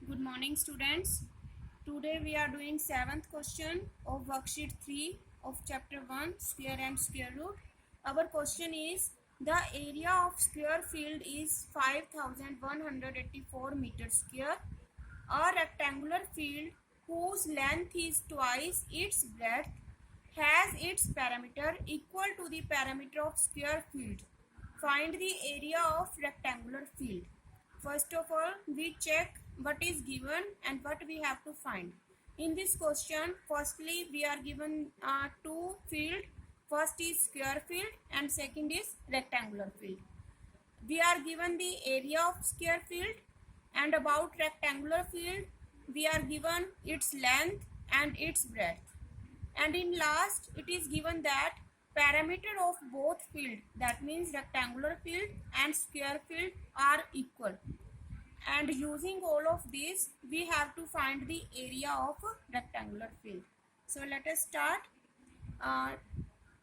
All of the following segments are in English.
Good morning, students. Today we are doing 7th question of worksheet 3 of chapter 1, square and square root. Our question is, the area of square field is 5184 meters square. A rectangular field whose length is twice its breadth has its perimeter equal to the perimeter of square field. Find the area of rectangular field. First of all, we check what is given and what we have to find. In this question, firstly, we are given two field. First is square field and second is rectangular field. We are given the area of square field, and about rectangular field, we are given its length and its breadth. And in last, it is given that parameter of both field, that means rectangular field and square field, are equal. And using all of these, we have to find the area of rectangular field. So let us start.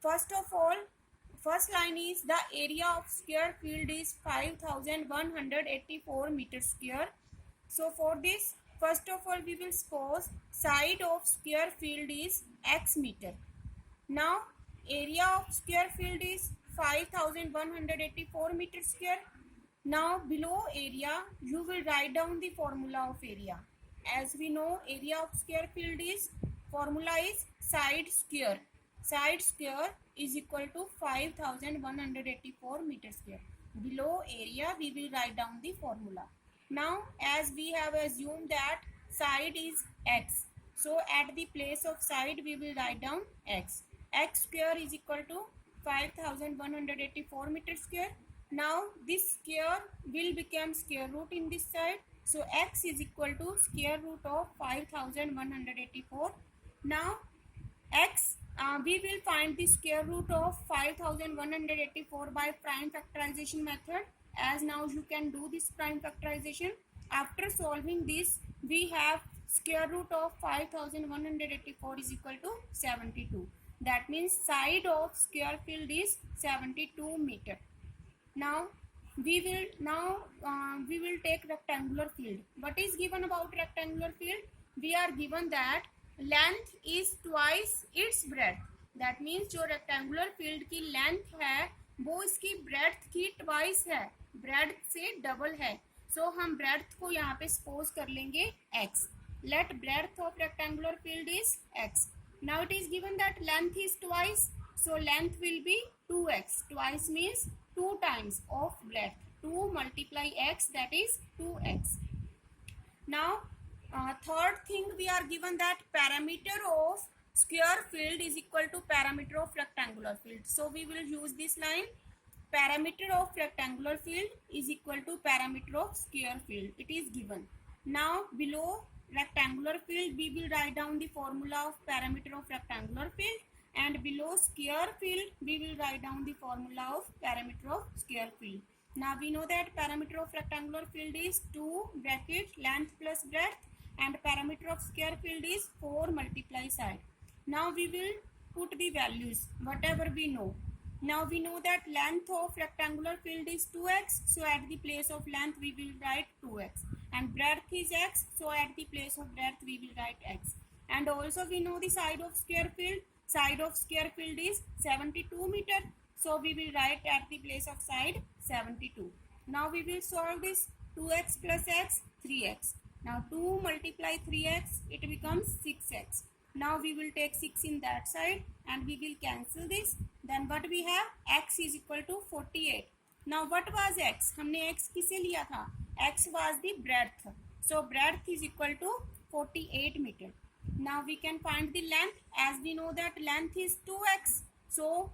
First of all, first line is the area of square field is 5184 meters square. So for this, first of all, we will suppose side of square field is x meter. Now area of square field is 5184 meters square. Now below area, you will write down the formula of area. As we know, area of square field is, formula is side square. Side square is equal to 5184 meters square. Below area, we will write down the formula. Now as we have assumed that side is x, so at the place of side we will write down x. X square is equal to 5184 meters square. Now this square will become square root in this side. So x is equal to square root of 5184. Now x, we will find the square root of 5184 by prime factorization method. As now you can do this prime factorization. After solving this, we have square root of 5184 is equal to 72. That means side of square field is 72 meter. Now we will take rectangular field. What is given about rectangular field? We are given that length is twice its breadth. That means जो rectangular field की length है वो इसकी breadth की twice है, breadth से double है. So हम breadth को यहाँ पे suppose कर लेंगे x. Let breadth of rectangular field is x. Now it is given that length is twice, so length will be 2x. Twice means 2 times of breadth. 2 multiply x, that is 2x. Now third thing, we are given that parameter of square field is equal to parameter of rectangular field. So we will use this line, parameter of rectangular field is equal to parameter of square field. It is given. Now below rectangular field, we will write down the formula of parameter of rectangular field, and below square field, we will write down the formula of parameter of square field. Now we know that parameter of rectangular field is 2 bracket length plus breadth, and parameter of square field is 4 multiply side. Now we will put the values, whatever we know. Now we know that length of rectangular field is 2x, so at the place of length we will write 2x. And breadth is x, so at the place of breadth we will write x. And also we know the side of square field. Side of square field is 72 meter, so we will write at the place of side 72. Now we will solve this. 2x plus x, 3x. Now 2 multiply 3x, it becomes 6x. Now we will take 6 in that side and we will cancel this. Then what we have, x is equal to 48. Now what was x? हमने x किसे लिया था? X was the breadth. So breadth is equal to 48 meter. Now we can find the length. As we know that length is 2x. So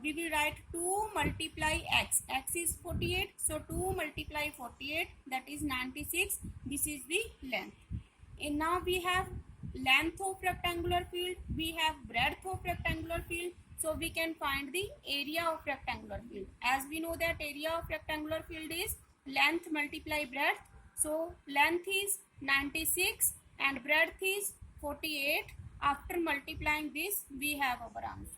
we will write 2 multiply x. X is 48. So 2 multiply 48, that is 96. This is the length. And now we have length of rectangular field. We have breadth of rectangular field. So we can find the area of rectangular field. As we know that area of rectangular field is length multiply breadth. So length is 96 and breadth is 48. After multiplying this, we have our answer.